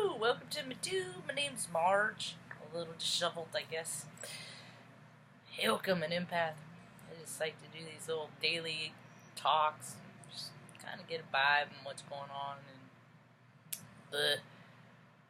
Hello, welcome to my name's Marge. A little disheveled, I guess. Welcome, an empath. I just like to do these little daily talks, just kind of get a vibe on what's going on in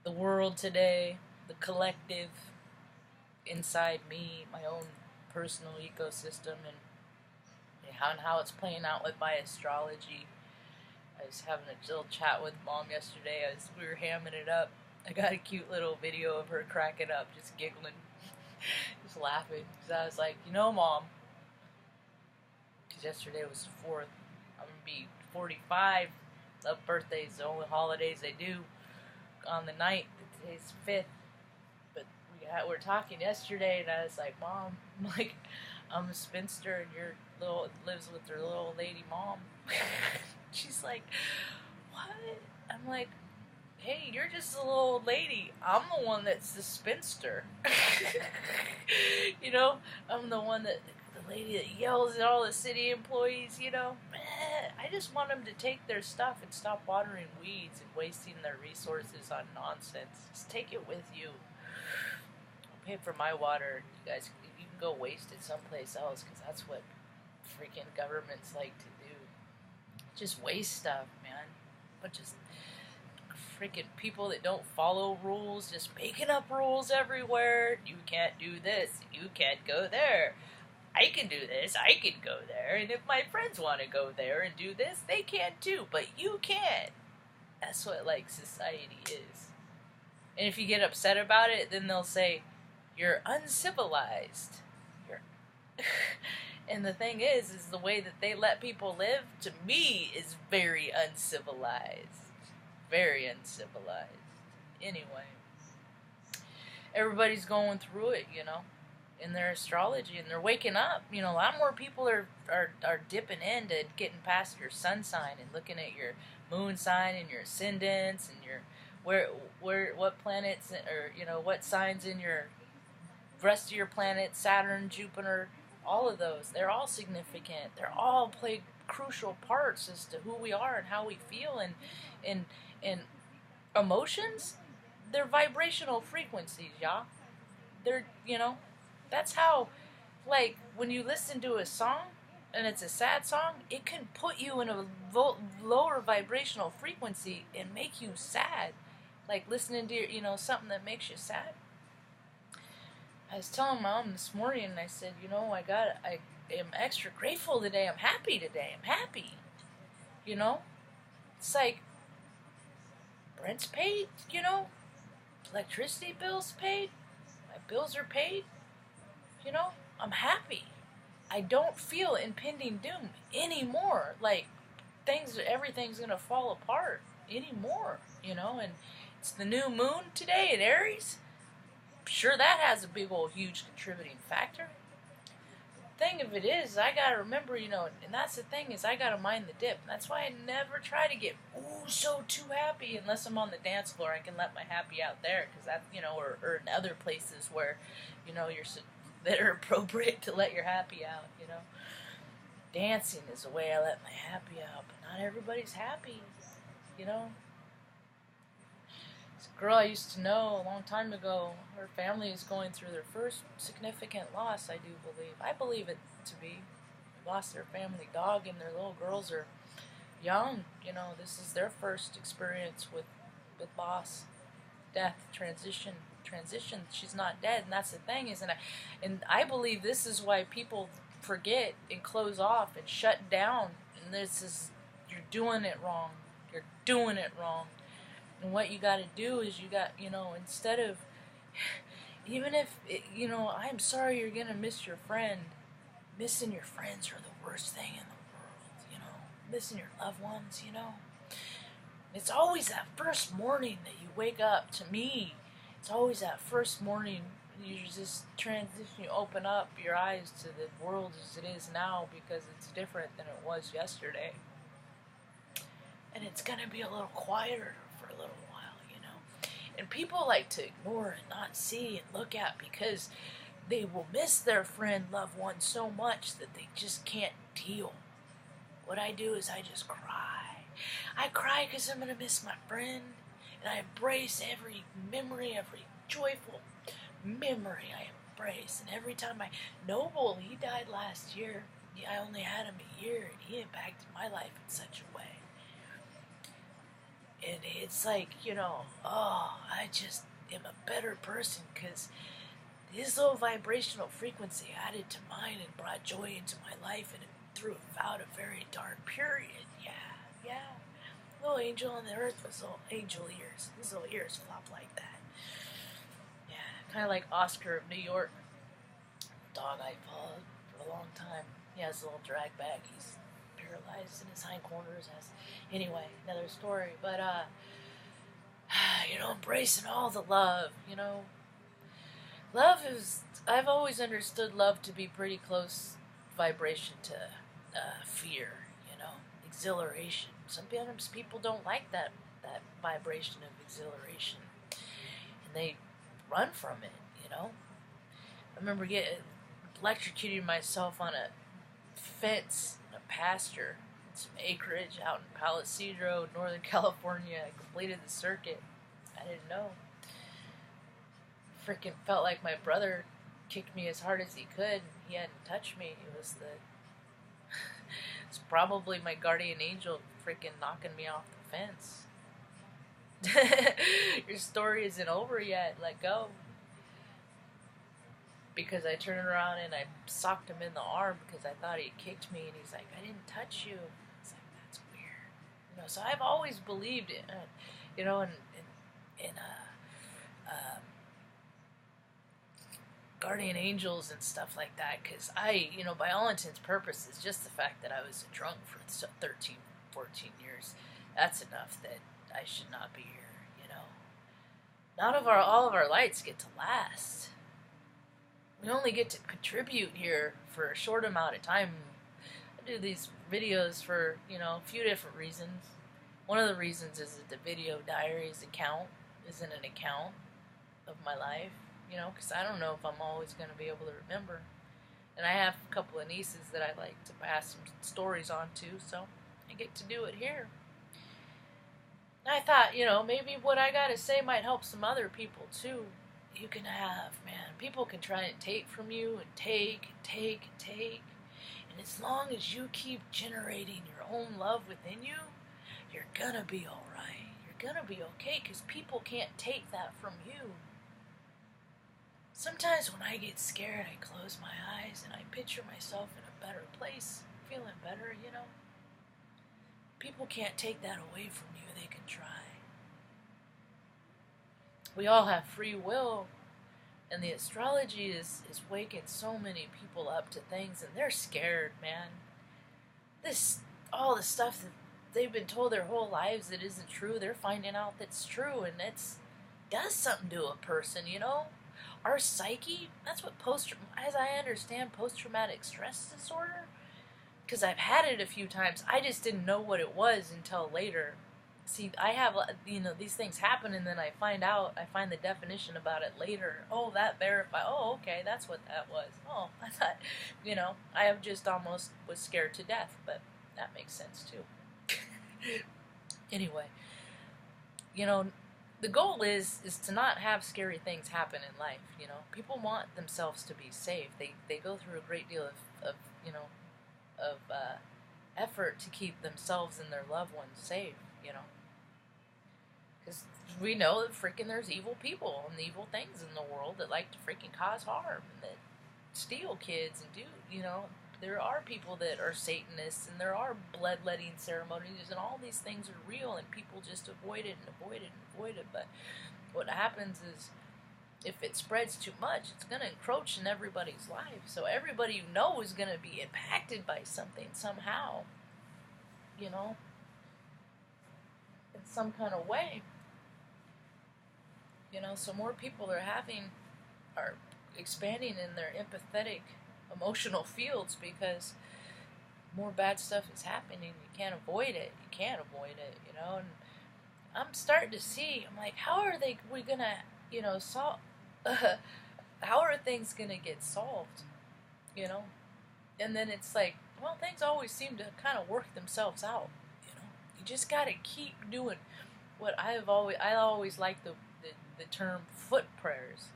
the world today, the collective, inside me, my own personal ecosystem, and how it's playing out with my astrology. I was having a little chat with Mom yesterday as we were hamming it up. I got a cute little video of her cracking up, just giggling, just laughing. So I was like, you know, Mom, because yesterday was the 4th, I'm going to be 45. Love birthdays, the only holidays I do on the night. Today's 5th. But we were talking yesterday, and I was like, Mom, I'm a spinster, and you're lives with her little old lady mom. She's like, what? I'm like, hey, you're just a little old lady. I'm the one that's the spinster. You know, I'm the one the lady that yells at all the city employees, you know. I just want them to take their stuff and stop watering weeds and wasting their resources on nonsense. Just take it with you. I'll pay for my water. You guys, you can go waste it someplace else, because that's what freaking governments like to do. Just waste stuff, man. Bunch of freaking people that don't follow rules, just making up rules everywhere. You can't do this, you can't go there. I can do this, I can go there, and if my friends want to go there and do this, they can too, but you can't. That's what, like, society is. And if you get upset about it, then they'll say, you're uncivilized. And the thing is the way that they let people live, to me, is very uncivilized. Very uncivilized. Anyway, everybody's going through it, you know, in their astrology, and they're waking up. You know, a lot more people are dipping into getting past your sun sign and looking at your moon sign and your ascendants and your what planets, or, you know, what signs in your rest of your planets, Saturn, Jupiter. All of those, they're all significant. They're all play crucial parts as to who we are and how we feel, and emotions. They're vibrational frequencies, y'all. They're, you know, that's how, like, when you listen to a song and it's a sad song, it can put you in a lower vibrational frequency and make you sad. Like listening to, you know, something that makes you sad. I was telling Mom this morning, and I said, you know, I am extra grateful today. I'm happy today. I'm happy. You know? It's like, rent's paid, you know? Electricity bills paid. My bills are paid. You know? I'm happy. I don't feel impending doom anymore. Like, everything's going to fall apart anymore, you know? And it's the new moon today at Aries. Sure, that has a big old huge contributing factor. The thing of it is, I gotta remember, you know, and that's the thing, is I gotta mind the dip. That's why I never try to get so too happy unless I'm on the dance floor. I can let my happy out there, because that, you know, or in other places where, you know, that are appropriate to let your happy out. You know, dancing is the way I let my happy out, but not everybody's happy. You know. A girl I used to know a long time ago, her family is going through their first significant loss, I do believe. I believe it to be. They lost their family dog, and their little girls are young. You know, this is their first experience with loss, death, transition. She's not dead, and that's the thing, and I believe this is why people forget and close off and shut down. And you're doing it wrong. You're doing it wrong. And what you got to do is you know, instead of, even if, you know, I'm sorry you're going to miss your friend. Missing your friends are the worst thing in the world, you know. Missing your loved ones, you know. It's always that first morning that you wake up. To me, it's always that first morning you just transition, you open up your eyes to the world as it is now, because it's different than it was yesterday. And it's going to be a little quieter for a little while, you know. And people like to ignore and not see and look at, because they will miss their friend, loved one so much that they just can't deal. What I do is I just cry. I cry because I'm going to miss my friend, And I embrace every memory, every joyful memory I embrace. And every time Noble, he died last year. I only had him a year, and he impacted my life in such a way. And it's like, I just am a better person because his low vibrational frequency added to mine and brought joy into my life, and it threw it out a very dark period. Yeah. Little angel on the earth with little angel ears. His little ears flop like that. Yeah, kind of like Oscar of New York. Dog I followed for a long time. He has a little drag bag. He's paralyzed in his hindquarters. Anyway, another story. But, embracing all the love, Love is, I've always understood love to be pretty close vibration to fear, exhilaration. Sometimes people don't like that vibration of exhilaration, and they run from it, I remember electrocuting myself on a fence in a pasture, some acreage out in Palisadro, Northern California. I completed the circuit. I didn't know. Freaking felt like my brother kicked me as hard as he could. He hadn't touched me. It's probably my guardian angel freaking knocking me off the fence. Your story isn't over yet. Let go. Because I turned around and I socked him in the arm because I thought he had kicked me, and he's like, I didn't touch you. It's like, that's weird. So I've always believed it, in guardian angels and stuff like that, because by all intents and purposes, just the fact that I was a drunk for 13, 14 years, that's enough that I should not be here, all of our lights get to last. We only get to contribute here for a short amount of time. I do these videos for, a few different reasons. One of the reasons is that the video diaries account isn't an account of my life, because I don't know if I'm always going to be able to remember. And I have a couple of nieces that I like to pass some stories on to, so I get to do it here. And I thought, maybe what I got to say might help some other people too. You can people can try and take from you and take and take and take. And as long as you keep generating your own love within you, you're gonna be alright. You're gonna be okay, because people can't take that from you. Sometimes when I get scared, I close my eyes and I picture myself in a better place, feeling better, People can't take that away from you. They can try. We all have free will, and the astrology is waking so many people up to things, and they're scared, man. All the stuff that they've been told their whole lives that isn't true, they're finding out that's true, and it does something to a person, Our psyche, that's what as I understand post-traumatic stress disorder, because I've had it a few times, I just didn't know what it was until later. See, I have, these things happen, and then I find the definition about it later. Oh, that verified. Oh, okay, that's what that was. Oh, I thought, I have just almost was scared to death, but that makes sense too. Anyway, the goal is to not have scary things happen in life. People want themselves to be safe. They go through a great deal of effort to keep themselves and their loved ones safe. Because we know that freaking there's evil people and evil things in the world that like to freaking cause harm and that steal kids and there are people that are Satanists, and there are bloodletting ceremonies, and all these things are real, and people just avoid it and avoid it and avoid it. But what happens is, if it spreads too much, it's going to encroach in everybody's life. So everybody is going to be impacted by something somehow, in some kind of way. So more people are expanding in their empathetic, emotional fields, because more bad stuff is happening. You can't avoid it. And I'm starting to see, I'm like, how are we going to, solve, how are things going to get solved, And then it's like, well, things always seem to kind of work themselves out, You just got to keep doing I always like the term foot prayers.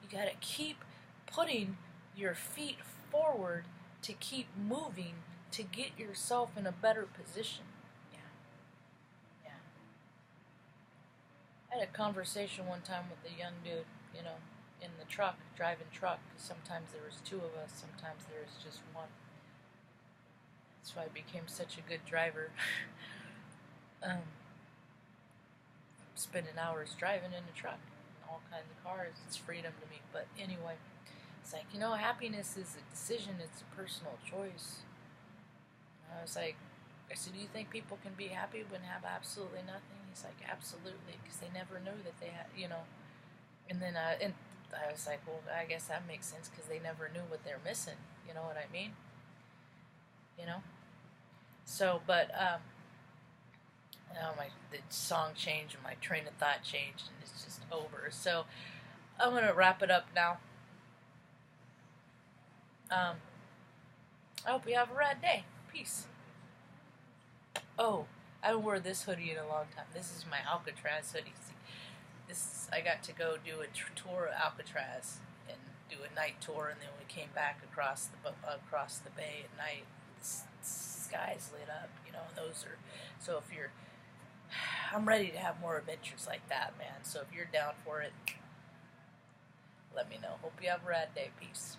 You gotta keep putting your feet forward to keep moving to get yourself in a better position. Yeah. Yeah. I had a conversation one time with a young dude, you know, in the truck, driving truck, because sometimes there was two of us, sometimes there was just one. That's why I became such a good driver. Spending hours driving in a truck, in all kinds of cars, it's freedom to me. But anyway, it's like, you know, happiness is a decision, it's a personal choice. And I said, do you think people can be happy when have absolutely nothing? He's like, absolutely, because they never knew that they had, you know. And then I was like, well, I guess that makes sense, because they never knew what they're missing. You know what I mean? You know. So, but the song changed and my train of thought changed, and it's just over. So I'm gonna wrap it up now. I hope you have a rad day. Peace. Oh, I haven't worn this hoodie in a long time. This is my Alcatraz hoodie. See, I got to go do a tour of Alcatraz and do a night tour, and then we came back across the bay at night. The sky's lit up, you know. Those are so. I'm ready to have more adventures like that, man. So if you're down for it, let me know. Hope you have a rad day. Peace.